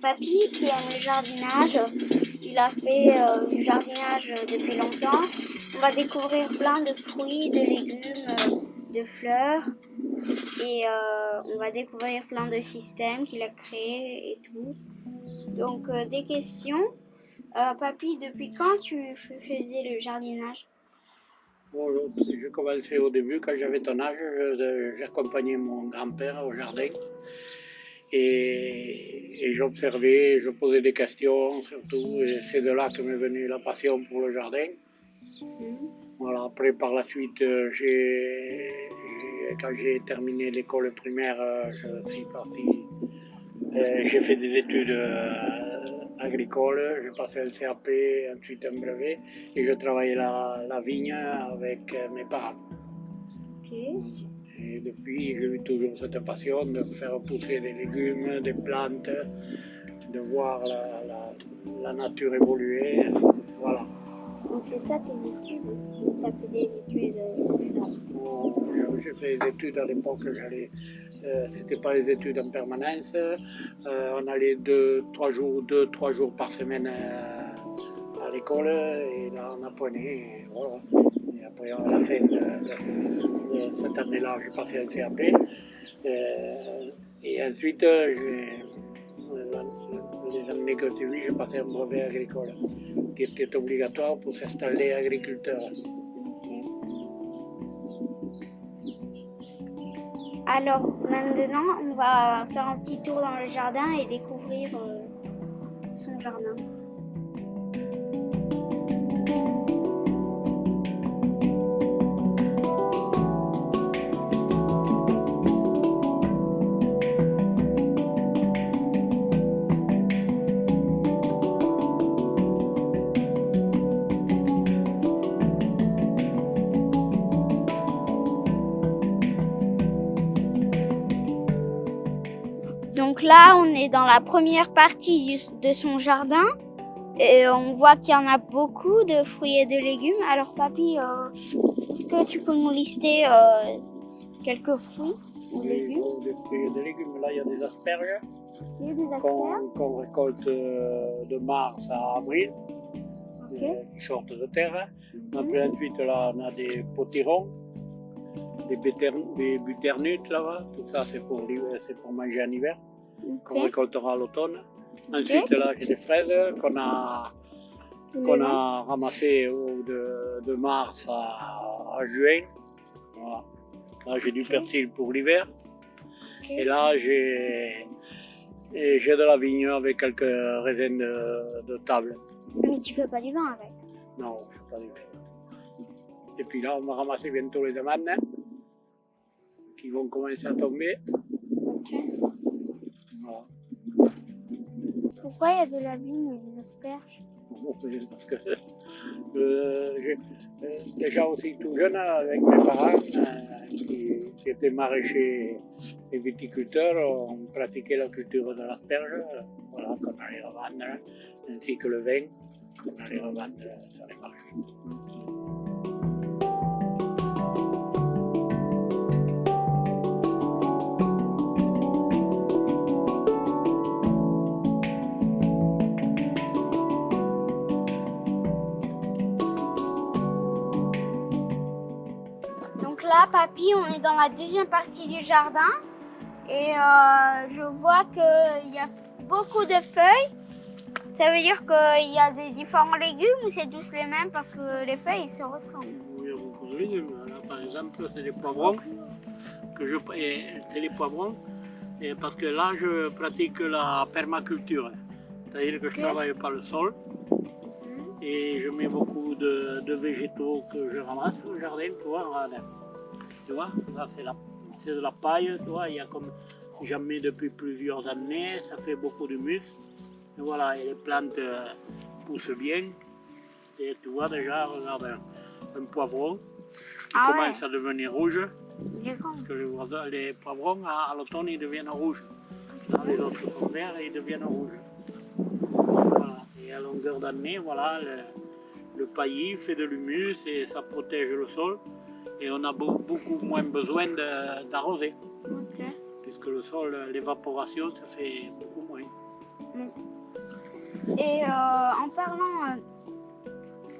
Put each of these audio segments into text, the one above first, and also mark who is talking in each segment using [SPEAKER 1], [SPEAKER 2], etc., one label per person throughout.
[SPEAKER 1] papy qui aime le jardinage. Il a fait du jardinage depuis longtemps. On va découvrir plein de fruits, de légumes, de fleurs. Et on va découvrir plein de systèmes qu'il a créés et tout. Donc des questions. Papy, depuis quand tu faisais le jardinage?
[SPEAKER 2] Bon, j'ai commencé au début, quand j'avais ton âge, j'accompagnais mon grand-père au jardin. Et j'observais, je posais des questions surtout, et c'est de là que m'est venue la passion pour le jardin. Voilà, après par la suite, quand j'ai terminé l'école primaire, je suis parti, j'ai fait des études agricoles, j'ai passé un CAP, ensuite un brevet, et je travaillais la vigne avec mes parents.
[SPEAKER 1] Okay.
[SPEAKER 2] Et depuis, j'ai eu toujours cette passion de faire pousser des légumes, des plantes, de voir la nature évoluer. Voilà.
[SPEAKER 1] Donc c'est ça tes études? Ça fait des études comme ça?
[SPEAKER 2] Bon, j'ai fait des études à l'époque, c'était pas des études en permanence. On allait 2-3 jours par semaine à l'école et là on apprenait. Et voilà. Et après à la fin de cette année-là, j'ai passé un CAP. Et ensuite, les années que suivies, j'ai passé un brevet agricole qui était obligatoire pour s'installer agriculteur.
[SPEAKER 1] Alors maintenant, on va faire un petit tour dans le jardin et découvrir son jardin. Donc là, on est dans la première partie de son jardin et on voit qu'il y en a beaucoup de fruits et de légumes. Alors papy, est-ce que tu peux nous lister quelques fruits ou légumes?
[SPEAKER 2] Des fruits et des légumes, là il y a des asperges.
[SPEAKER 1] Il y a des asperges
[SPEAKER 2] qu'on récolte de mars à avril, qui sortent de terre. Après, ensuite, là, on a des potirons, des butternuttes là-bas. Tout ça, c'est pour manger en hiver, qu'on récoltera à l'automne. Ensuite, là, j'ai des fraises qu'on a ramassées de mars à juin. Voilà. Là, j'ai du persil pour l'hiver. Et là, j'ai de la vigne avec quelques raisins de table.
[SPEAKER 1] Mais tu fais pas du vin avec?
[SPEAKER 2] Non, je ne fais pas du vin. Et puis là, on va ramasser bientôt les amandes qui vont commencer à tomber. Voilà.
[SPEAKER 1] Pourquoi il y a de la vigne et des asperges?
[SPEAKER 2] Parce que déjà aussi tout jeune avec mes parents qui étaient maraîchers et viticulteurs, on pratiquait la culture de l'asperge, voilà, qu'on allait revendre, ainsi que le vin qu'on allait revendre sur les marchés.
[SPEAKER 1] Donc là, papy, on est dans la deuxième partie du jardin et je vois qu'il y a beaucoup de feuilles. Ça veut dire qu'il y a des différents légumes ou c'est tous les mêmes parce que les feuilles se ressemblent?
[SPEAKER 2] Oui, il y a beaucoup de légumes. Là, par exemple, c'est des poivrons. C'est les poivrons parce que là, je pratique la permaculture. C'est-à-dire que je ne travaille pas le sol. Et je mets beaucoup de végétaux que je ramasse au jardin, tu vois, là c'est de la paille, tu vois, il y a comme j'en mets depuis plusieurs années, ça fait beaucoup d'humus, et voilà, et les plantes poussent bien, et tu vois déjà, regarde un poivron qui commence à devenir rouge, parce que les poivrons à l'automne ils deviennent rouges, là, les autres sont verts et ils deviennent rouges. Et à longueur d'année, voilà, le paillis fait de l'humus et ça protège le sol. Et on a beaucoup moins besoin d'arroser. Puisque le sol, l'évaporation se fait beaucoup moins.
[SPEAKER 1] Et en parlant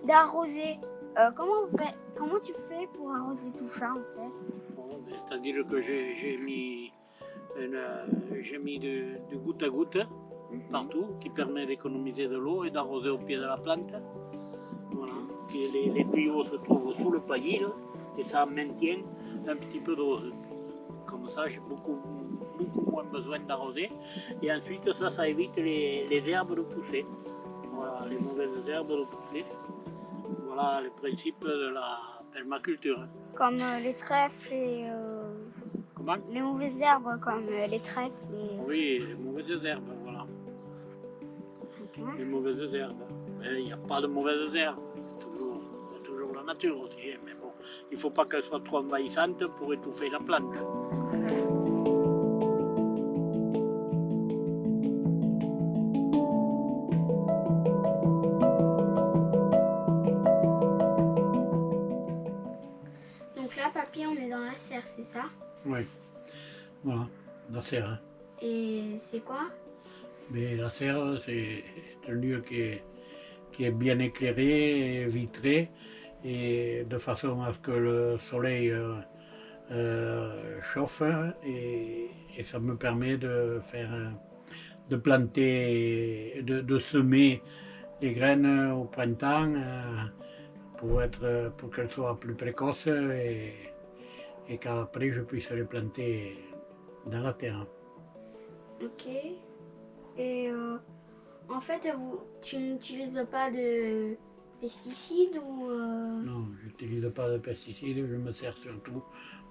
[SPEAKER 1] d'arroser, comment tu fais pour arroser tout ça en fait?
[SPEAKER 2] Bon, c'est-à-dire que j'ai mis de goutte à goutte partout, qui permet d'économiser de l'eau et d'arroser au pied de la plante. Voilà. Et les tuyaux se trouvent sous le paillis là, et ça maintient un petit peu d'eau. Comme ça, j'ai beaucoup moins besoin d'arroser. Et ensuite, ça évite les herbes de pousser. Voilà, les mauvaises herbes de pousser. Voilà le principe de la permaculture.
[SPEAKER 1] Comme les trèfles et
[SPEAKER 2] Comment?
[SPEAKER 1] les mauvaises herbes comme les trèfles et...
[SPEAKER 2] Oui, les mauvaises herbes, voilà.
[SPEAKER 1] Okay.
[SPEAKER 2] Les mauvaises herbes. Mais il n'y a pas de mauvaises herbes. C'est toujours la nature aussi. Mais bon, il ne faut pas qu'elle soit trop envahissante pour étouffer la plante.
[SPEAKER 1] Donc là, papy, on est dans la serre, c'est ça?
[SPEAKER 2] Oui, voilà, la serre.
[SPEAKER 1] Et c'est quoi?
[SPEAKER 2] Mais la serre, c'est un lieu qui est bien éclairé et vitré, et de façon à ce que le soleil chauffe, et ça me permet de planter, de semer les graines au printemps pour qu'elles soient plus précoces et qu'après je puisse les planter dans la terre.
[SPEAKER 1] Ok. Et en fait, tu n'utilises pas de pesticides ou...
[SPEAKER 2] Non, je n'utilise pas de pesticides, je me sers surtout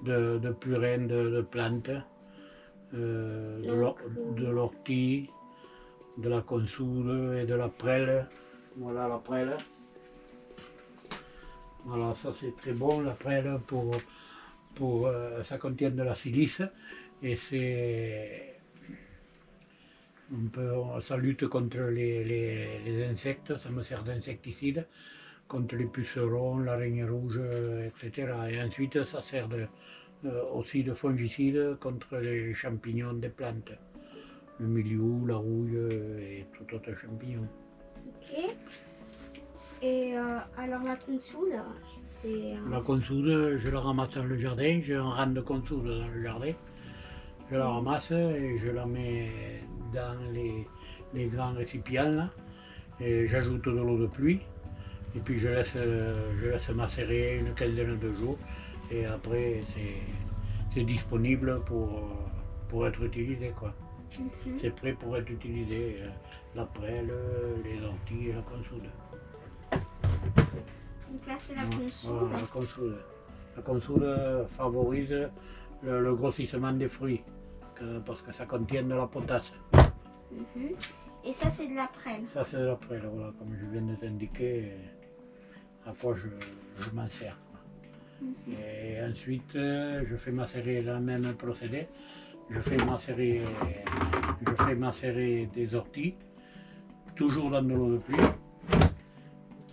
[SPEAKER 2] de purin de plantes, de l'ortie, de la consoude et de la prêle. Voilà la prêle. Voilà, ça c'est très bon, la prêle, ça contient de la silice et ça lutte contre les insectes, ça me sert d'insecticide, contre les pucerons, l'araignée rouge, etc. Et ensuite ça sert aussi de fongicide contre les champignons des plantes, le milieu, la rouille et tout autre champignon.
[SPEAKER 1] Ok. Et alors la consoude, c'est...
[SPEAKER 2] La consoude, je la ramasse dans le jardin, j'ai un rang de consoude dans le jardin. Je la ramasse et je la mets dans les grands récipients là, et j'ajoute de l'eau de pluie et puis je laisse macérer une quinzaine de jours et après c'est disponible pour être utilisé quoi. C'est prêt pour être utilisé, la prêle, les orties et la consoude.
[SPEAKER 1] Donc là c'est la consoude.
[SPEAKER 2] Voilà, la consoude. La consoude favorise le grossissement des fruits parce que ça contient de la potasse.
[SPEAKER 1] Et ça c'est de la prêle.
[SPEAKER 2] Ça c'est de la prêle, voilà, comme je viens de t'indiquer à quoi je m'en sers. Et ensuite je fais macérer le même procédé. Je fais macérer des orties, toujours dans de l'eau de pluie.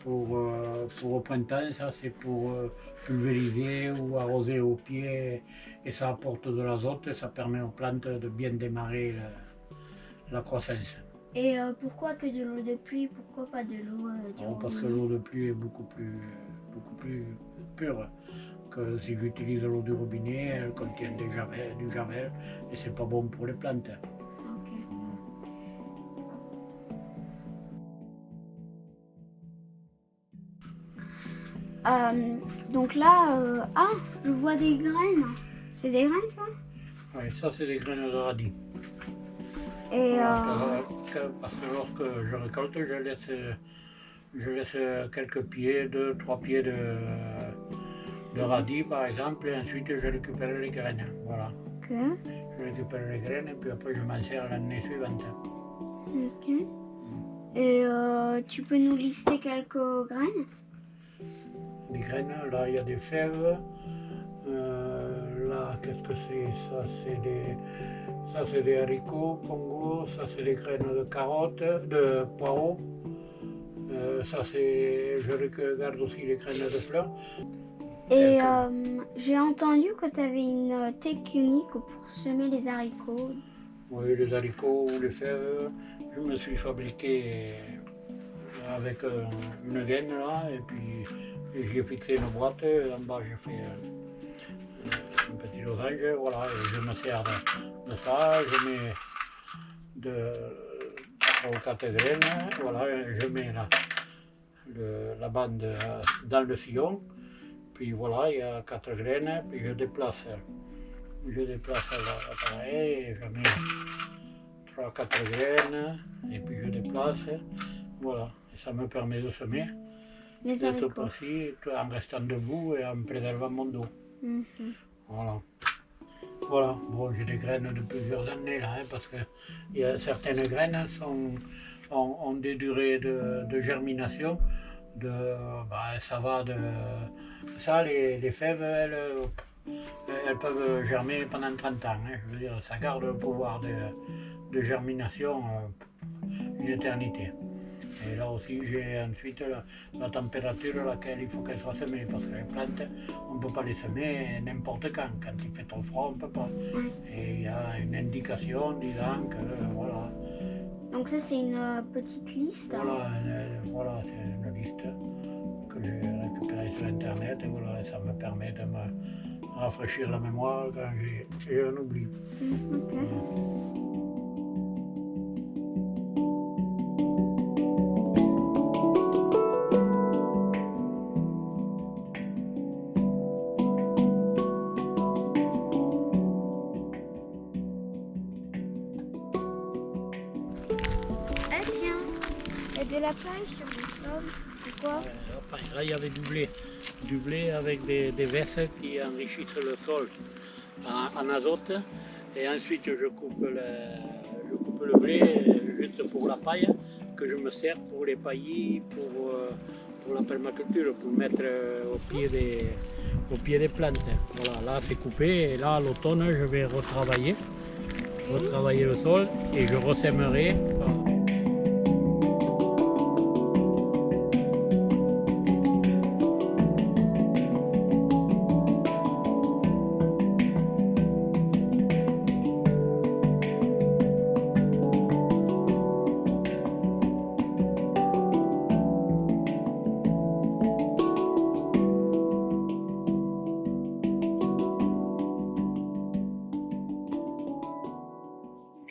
[SPEAKER 2] Pour au printemps, ça c'est pour pulvériser ou arroser au pied et ça apporte de l'azote et ça permet aux plantes de bien démarrer la croissance.
[SPEAKER 1] Et pourquoi que de l'eau de pluie? Pourquoi pas de l'eau du robinet?
[SPEAKER 2] Parce que l'eau de pluie est beaucoup plus pure que si j'utilise l'eau du robinet, elle contient du javel et c'est pas bon pour les plantes.
[SPEAKER 1] Donc là, je vois des graines. C'est des graines ça?
[SPEAKER 2] Oui, ça c'est des graines de radis.
[SPEAKER 1] Et
[SPEAKER 2] parce que lorsque je récolte, je laisse quelques pieds, 2-3 pieds de radis par exemple, et ensuite je récupère les graines. Voilà.
[SPEAKER 1] Ok.
[SPEAKER 2] Je récupère les graines et puis après je m'en sers l'année suivante.
[SPEAKER 1] Ok. Et tu peux nous lister quelques graines?
[SPEAKER 2] Les graines, là il y a des fèves, là qu'est-ce que c'est? Ça c'est des haricots, pongo, ça c'est des graines de carottes, de poireaux, je garde aussi les graines de fleurs.
[SPEAKER 1] Et j'ai entendu que tu avais une technique pour semer les haricots.
[SPEAKER 2] Oui, les haricots ou les fèves, je me suis fabriqué avec une gaine là, et puis j'ai fixé une boîte, en bas j'ai fait un petit losange, voilà, et je me sers de ça, je mets 3 ou 4 graines, voilà, je mets la bande dans le sillon, puis voilà, il y a 4 graines, puis je déplace l'appareil, et je mets 3-4 graines, et puis je déplace, voilà, et ça me permet de semer.
[SPEAKER 1] Les
[SPEAKER 2] D'être
[SPEAKER 1] haricots.
[SPEAKER 2] précis en restant debout et en préservant mon dos. Voilà. Voilà, bon, j'ai des graines de plusieurs années là, hein, parce que certaines graines ont des durées de germination. Ça va de. Ça, les fèves, elles peuvent germer pendant 30 ans. Hein, je veux dire, ça garde le pouvoir de germination une éternité. Et là aussi, j'ai ensuite la température à laquelle il faut qu'elle soit semée, parce que les plantes, on ne peut pas les semer n'importe quand. Quand il fait trop froid, on ne peut pas. Et il y a une indication disant que, voilà.
[SPEAKER 1] Donc ça, c'est une petite liste.
[SPEAKER 2] Voilà, c'est une liste que j'ai récupérée sur Internet, et voilà, ça me permet de me rafraîchir la mémoire quand j'ai un oubli.
[SPEAKER 1] Ah tiens, il y a de la paille sur le sol. C'est quoi?
[SPEAKER 2] Là, il y avait du blé avec des vesses qui enrichissent le sol en azote. Et ensuite, je coupe le blé juste pour la paille, que je me sers pour les paillis, pour la permaculture, pour mettre au pied des plantes. Voilà, là c'est coupé, et là à l'automne, je vais retravailler le sol et je ressèmerai.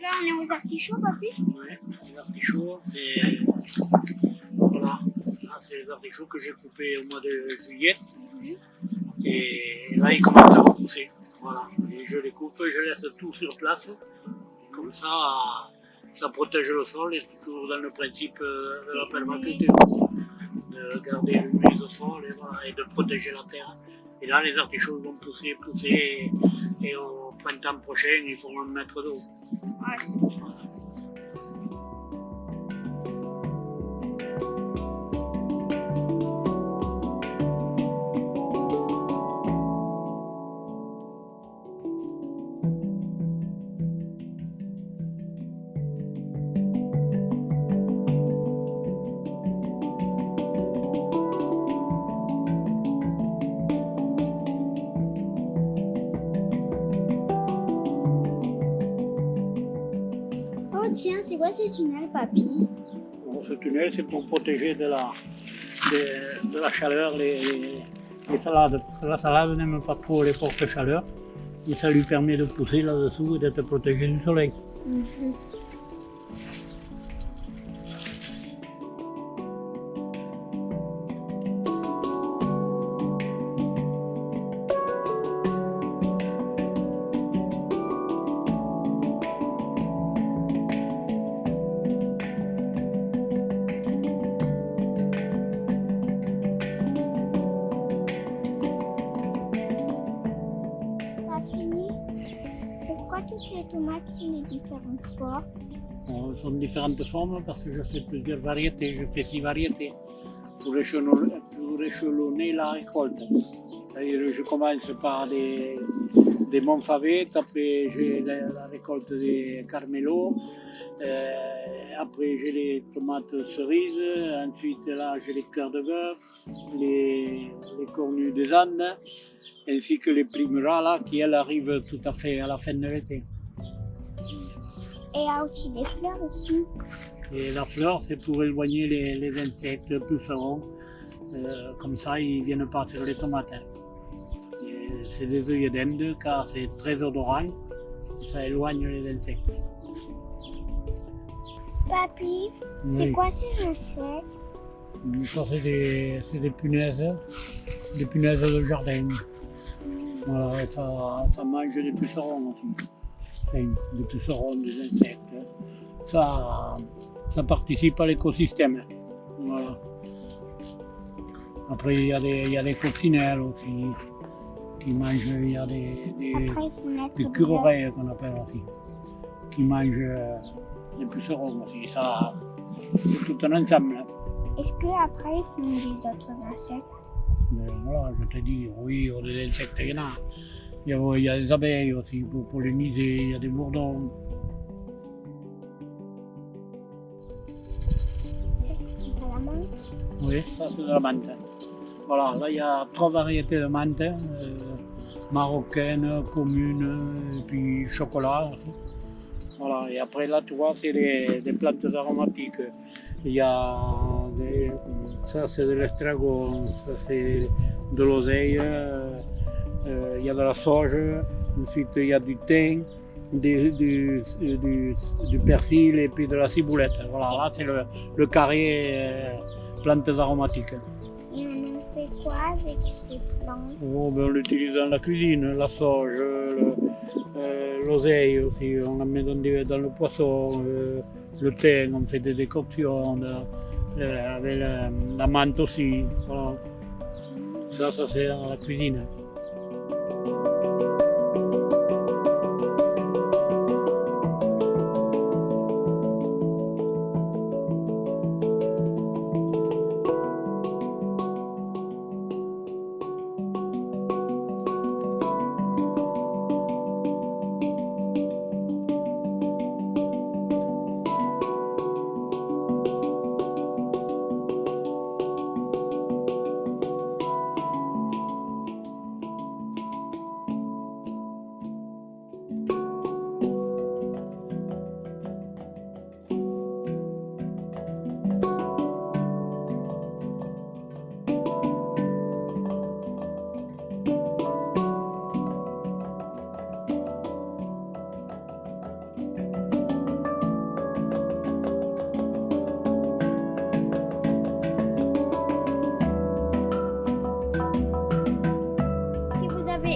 [SPEAKER 1] Là, on est aux artichauts, papy?
[SPEAKER 2] Oui, les artichauts, et voilà, là c'est les artichauts que j'ai coupés au mois de juillet, et là ils commencent à repousser, voilà, et je les coupe, je laisse tout sur place, comme ça protège le sol, et c'est toujours dans le principe de la permaculture, de garder l'humus au sol, et, voilà, et de protéger la terre. Et là les artichauts vont pousser, et au printemps prochain ils font 1 mètre d'eau.
[SPEAKER 1] Ouais, c'est bon. Oh tiens, c'est quoi ces tunnels, papy?
[SPEAKER 2] Bon, ce tunnel, c'est pour protéger de la chaleur les salades. Parce que la salade n'aime pas trop les fortes chaleurs. Et ça lui permet de pousser là-dessous et d'être protégé du soleil.
[SPEAKER 1] Pourquoi toutes les tomates sont de différentes formes?
[SPEAKER 2] Ce sont différentes formes parce que je fais plusieurs variétés. Je fais 6 variétés pour échelonner la récolte. C'est-à-dire, je commence par des Monfavettes, après j'ai la récolte des Carmelo, après j'ai les tomates cerises, ensuite là j'ai les cœurs de beurre, les cornues des Andes, ainsi que les Primera là, qui elles arrivent tout à fait à la fin de l'été.
[SPEAKER 1] Et il y a aussi des fleurs dessus.
[SPEAKER 2] Et la fleur, c'est pour éloigner les insectes pucerons. Comme ça, ils ne viennent pas sur les tomates. C'est des œillets d'Inde car c'est très odorant. Ça éloigne les insectes.
[SPEAKER 1] Papy, c'est
[SPEAKER 2] Oui.
[SPEAKER 1] quoi ces insectes?
[SPEAKER 2] Ça, c'est des punaises de jardin. Voilà, et ça mange des pucerons aussi. Enfin, des pucerons, des insectes. Ça participe à l'écosystème. Voilà. Après, il y a des coccinelles aussi qui mangent. Il y a des
[SPEAKER 1] Après, il faut mettre
[SPEAKER 2] des
[SPEAKER 1] de
[SPEAKER 2] cure-oreilles qu'on appelle aussi, qui mangent les pucerons aussi. Ça, c'est tout un ensemble.
[SPEAKER 1] Est-ce qu'après, ils font des autres insectes?
[SPEAKER 2] Mais voilà, je te dis, oui, des insectes, il y en a. Il y a des abeilles aussi pour polliniser, il y a des bourdons.
[SPEAKER 1] C'est pas la menthe?
[SPEAKER 2] Oui, ça c'est de la menthe. Voilà, là il y a 3 variétés de menthe, marocaine, commune, et puis chocolat aussi. Voilà, et après là tu vois c'est des plantes aromatiques. Il y a ça c'est de l'estragon, ça c'est de l'oseille, il y a de la sauge, ensuite il y a du thym, du persil et puis de la ciboulette. Voilà, là c'est le carré plantes aromatiques.
[SPEAKER 1] Et on fait quoi avec ces plantes?
[SPEAKER 2] Oh, ben, on l'utilise dans la cuisine, la sauge, l'oseille aussi, on la met dans le poisson, le thym, on fait des décoctions, avec la menthe aussi. Voilà. Ça c'est dans la cuisine.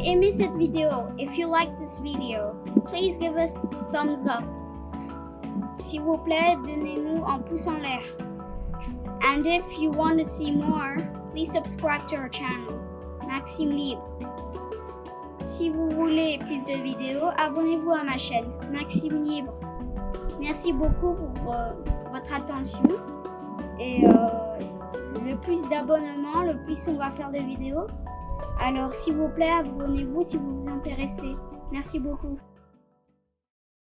[SPEAKER 1] Aimez cette vidéo. If you like this video, please give us thumbs up. S'il vous plaît, donnez-nous un pouce en l'air. And if you want to see more, please subscribe to our channel, Maxime Libre. Si vous voulez plus de vidéos, abonnez-vous à ma chaîne, Maxime Libre. Merci beaucoup pour votre attention. Et le plus d'abonnements, le plus on va faire de vidéos. Alors s'il vous plaît, abonnez-vous si vous vous intéressez. Merci beaucoup.